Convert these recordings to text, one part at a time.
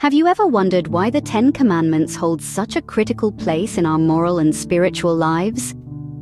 Have you ever wondered why the Ten Commandments hold such a critical place in our moral and spiritual lives?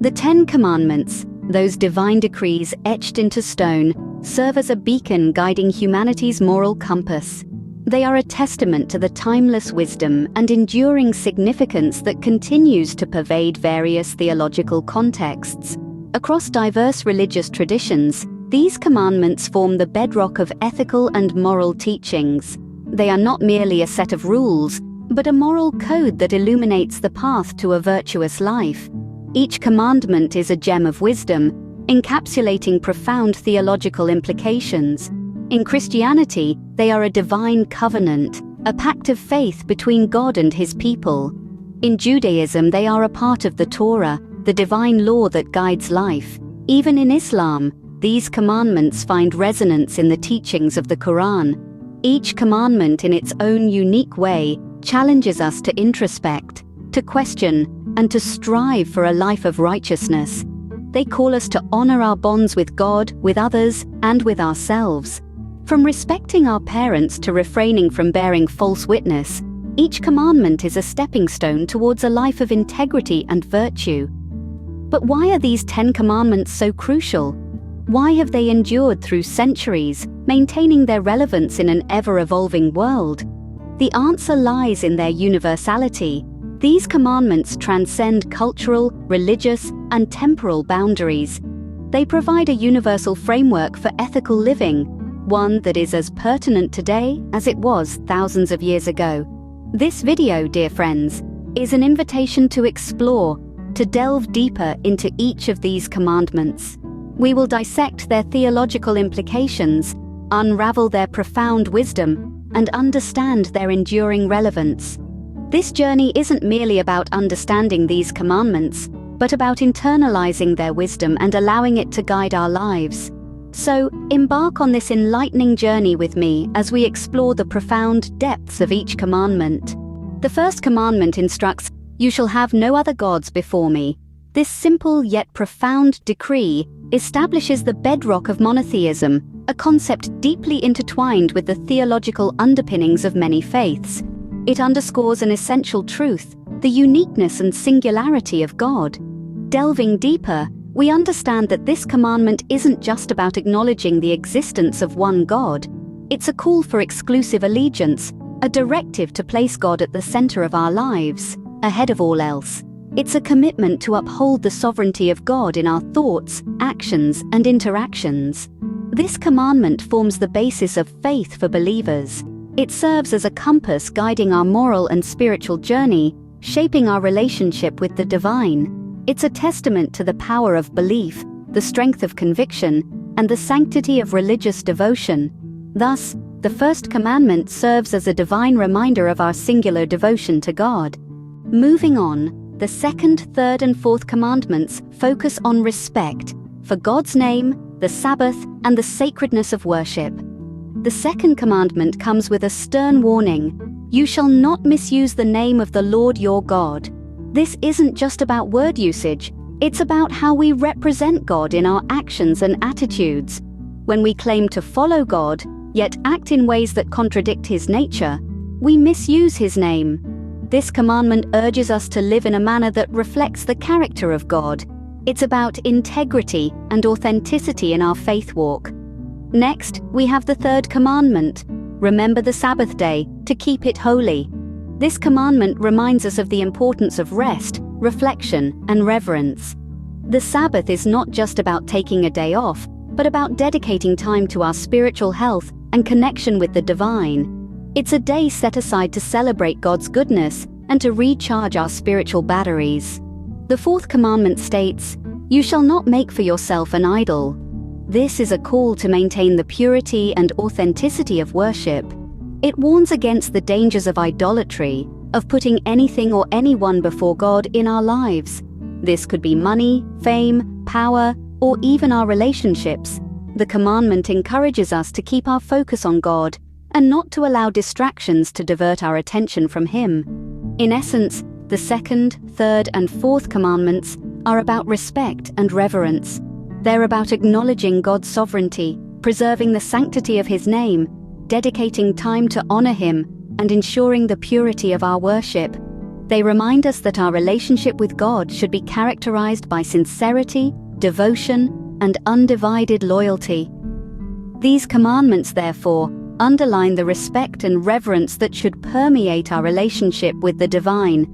The Ten Commandments, those divine decrees etched into stone, serve as a beacon guiding humanity's moral compass. They are a testament to the timeless wisdom and enduring significance that continues to pervade various theological contexts. Across diverse religious traditions, these commandments form the bedrock of ethical and moral teachings. They are not merely a set of rules, but a moral code that illuminates the path to a virtuous life. Each commandment is a gem of wisdom, encapsulating profound theological implications. In Christianity, they are a divine covenant, a pact of faith between God and His people. In Judaism, they are a part of the Torah, the divine law that guides life. Even in Islam, these commandments find resonance in the teachings of the Quran. Each commandment in its own unique way challenges us to introspect, to question, and to strive for a life of righteousness. They call us to honor our bonds with God, with others, and with ourselves. From respecting our parents to refraining from bearing false witness, each commandment is a stepping stone towards a life of integrity and virtue. But why are these 10 commandments so crucial? Why have they endured through centuries, maintaining their relevance in an ever-evolving world? The answer lies in their universality. These commandments transcend cultural, religious, and temporal boundaries. They provide a universal framework for ethical living, one that is as pertinent today as it was thousands of years ago. This video, dear friends, is an invitation to explore, to delve deeper into each of these commandments. We will dissect their theological implications, unravel their profound wisdom, and understand their enduring relevance. This journey isn't merely about understanding these commandments, but about internalizing their wisdom and allowing it to guide our lives. So, embark on this enlightening journey with me as we explore the profound depths of each commandment. The first commandment instructs, "You shall have no other gods before me." This simple yet profound decree establishes the bedrock of monotheism, a concept deeply intertwined with the theological underpinnings of many faiths. It underscores an essential truth, the uniqueness and singularity of God. Delving deeper, we understand that this commandment isn't just about acknowledging the existence of one God. It's a call for exclusive allegiance, a directive to place God at the center of our lives, ahead of all else. It's a commitment to uphold the sovereignty of God in our thoughts, actions, and interactions. This commandment forms the basis of faith for believers. It serves as a compass guiding our moral and spiritual journey, shaping our relationship with the divine. It's a testament to the power of belief, the strength of conviction, and the sanctity of religious devotion. Thus, the first commandment serves as a divine reminder of our singular devotion to God. Moving on, the second, third, and fourth commandments focus on respect for God's name, the Sabbath, and the sacredness of worship. The second commandment comes with a stern warning: "You shall not misuse the name of the Lord your God." This isn't just about word usage, it's about how we represent God in our actions and attitudes. When we claim to follow God, yet act in ways that contradict His nature, we misuse His name. This commandment urges us to live in a manner that reflects the character of God. It's about integrity and authenticity in our faith walk. Next, we have the third commandment: remember the Sabbath day, to keep it holy. This commandment reminds us of the importance of rest, reflection, and reverence. The Sabbath is not just about taking a day off, but about dedicating time to our spiritual health and connection with the divine. It's a day set aside to celebrate God's goodness and to recharge our spiritual batteries. The fourth commandment states, "You shall not make for yourself an idol." This is a call to maintain the purity and authenticity of worship. It warns against the dangers of idolatry, of putting anything or anyone before God in our lives. This could be money, fame, power, or even our relationships. The commandment encourages us to keep our focus on God and not to allow distractions to divert our attention from Him. In essence, the second, third, and fourth commandments are about respect and reverence. They're about acknowledging God's sovereignty, preserving the sanctity of His name, dedicating time to honor Him, and ensuring the purity of our worship. They remind us that our relationship with God should be characterized by sincerity, devotion, and undivided loyalty. These commandments, therefore, underline the respect and reverence that should permeate our relationship with the divine.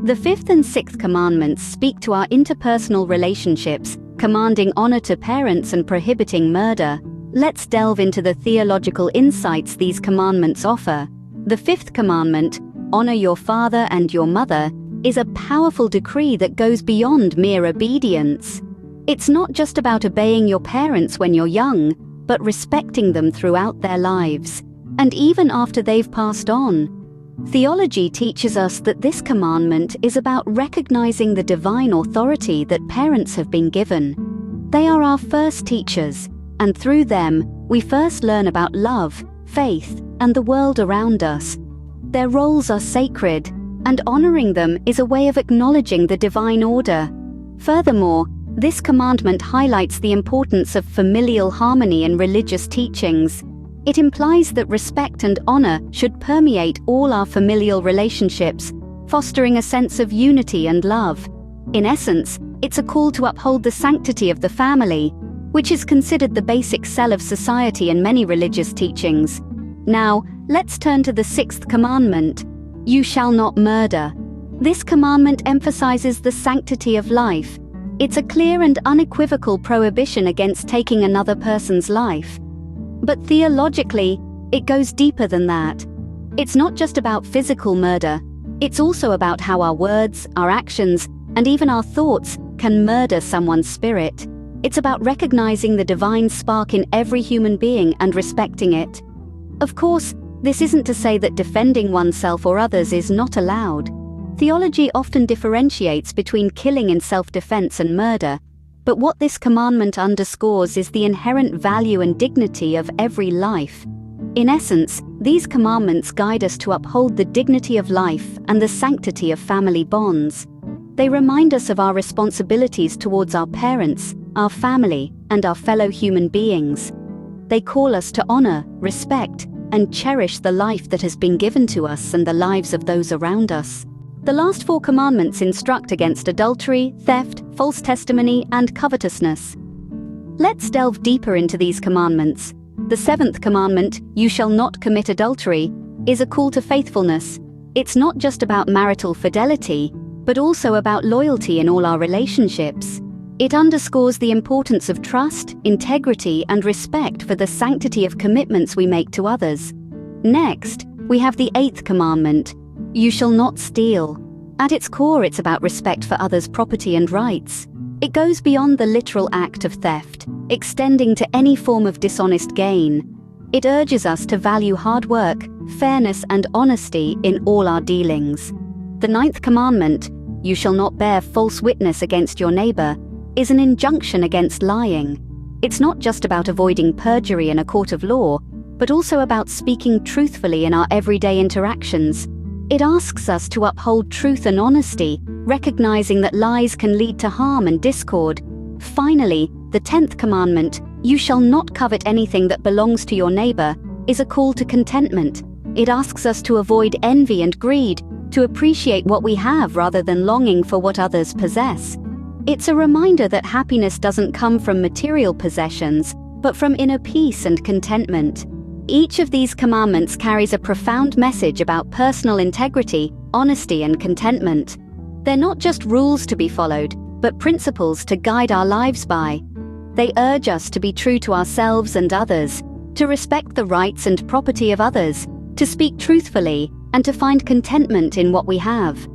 The fifth and sixth commandments speak to our interpersonal relationships, commanding honor to parents and prohibiting murder. Let's delve into the theological insights these commandments offer. The fifth commandment, honor your father and your mother, is a powerful decree that goes beyond mere obedience. It's not just about obeying your parents when you're young, but respecting them throughout their lives, and even after they've passed on. Theology teaches us that this commandment is about recognizing the divine authority that parents have been given. They are our first teachers, and through them, we first learn about love, faith, and the world around us. Their roles are sacred, and honoring them is a way of acknowledging the divine order. Furthermore, this commandment highlights the importance of familial harmony in religious teachings. It implies that respect and honor should permeate all our familial relationships, fostering a sense of unity and love. In essence, it's a call to uphold the sanctity of the family, which is considered the basic cell of society in many religious teachings. Now, let's turn to the sixth commandment: you shall not murder. This commandment emphasizes the sanctity of life. It's a clear and unequivocal prohibition against taking another person's life. But theologically, it goes deeper than that. It's not just about physical murder. It's also about how our words, our actions, and even our thoughts can murder someone's spirit. It's about recognizing the divine spark in every human being and respecting it. Of course, this isn't to say that defending oneself or others is not allowed. Theology often differentiates between killing in self-defense and murder, but what this commandment underscores is the inherent value and dignity of every life. In essence, these commandments guide us to uphold the dignity of life and the sanctity of family bonds. They remind us of our responsibilities towards our parents, our family, and our fellow human beings. They call us to honor, respect, and cherish the life that has been given to us and the lives of those around us. The last four commandments instruct against adultery, theft, false testimony, and covetousness. Let's delve deeper into these commandments. The seventh commandment, you shall not commit adultery, is a call to faithfulness. It's not just about marital fidelity, but also about loyalty in all our relationships. It underscores the importance of trust, integrity, and respect for the sanctity of commitments we make to others. Next, we have the eighth commandment, you shall not steal. At its core, it's about respect for others' property and rights. It goes beyond the literal act of theft, extending to any form of dishonest gain. It urges us to value hard work, fairness, and honesty in all our dealings. The ninth commandment, you shall not bear false witness against your neighbor, is an injunction against lying. It's not just about avoiding perjury in a court of law, but also about speaking truthfully in our everyday interactions. It asks us to uphold truth and honesty, recognizing that lies can lead to harm and discord. Finally, the 10th commandment, you shall not covet anything that belongs to your neighbor, is a call to contentment. It asks us to avoid envy and greed, to appreciate what we have rather than longing for what others possess. It's a reminder that happiness doesn't come from material possessions, but from inner peace and contentment. Each of these commandments carries a profound message about personal integrity, honesty, and contentment. They're not just rules to be followed, but principles to guide our lives by. They urge us to be true to ourselves and others, to respect the rights and property of others, to speak truthfully, and to find contentment in what we have.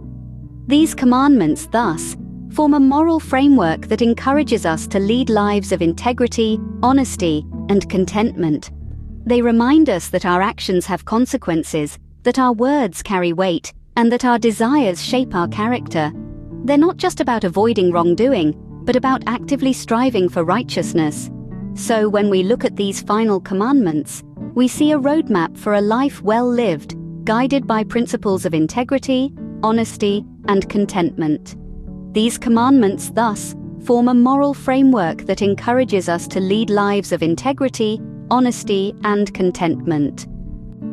These commandments, thus, form a moral framework that encourages us to lead lives of integrity, honesty, and contentment. They remind us that our actions have consequences, that our words carry weight, and that our desires shape our character. They're not just about avoiding wrongdoing, but about actively striving for righteousness. So when we look at these final commandments, we see a roadmap for a life well lived, guided by principles of integrity, honesty, and contentment. These commandments, thus, form a moral framework that encourages us to lead lives of integrity, honesty, and contentment.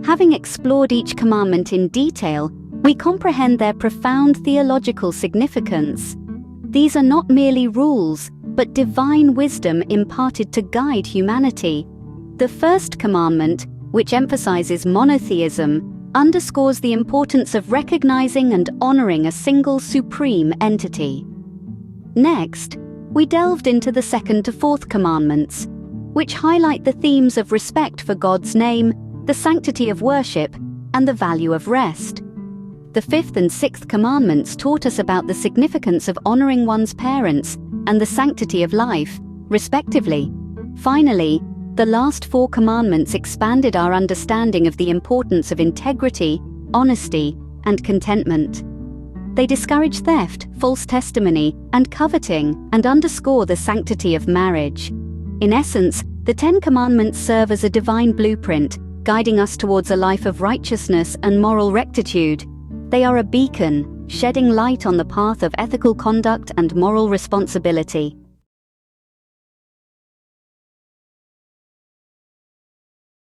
Having explored each commandment in detail, we comprehend their profound theological significance. These are not merely rules, but divine wisdom imparted to guide humanity. The first commandment, which emphasizes monotheism, underscores the importance of recognizing and honoring a single supreme entity. Next, we delved into the second to fourth commandments, which highlight the themes of respect for God's name, the sanctity of worship, and the value of rest. The fifth and sixth commandments taught us about the significance of honoring one's parents and the sanctity of life, respectively. Finally, the last four commandments expanded our understanding of the importance of integrity, honesty, and contentment. They discourage theft, false testimony, and coveting, and underscore the sanctity of marriage. In essence, the Ten Commandments serve as a divine blueprint, guiding us towards a life of righteousness and moral rectitude. They are a beacon, shedding light on the path of ethical conduct and moral responsibility.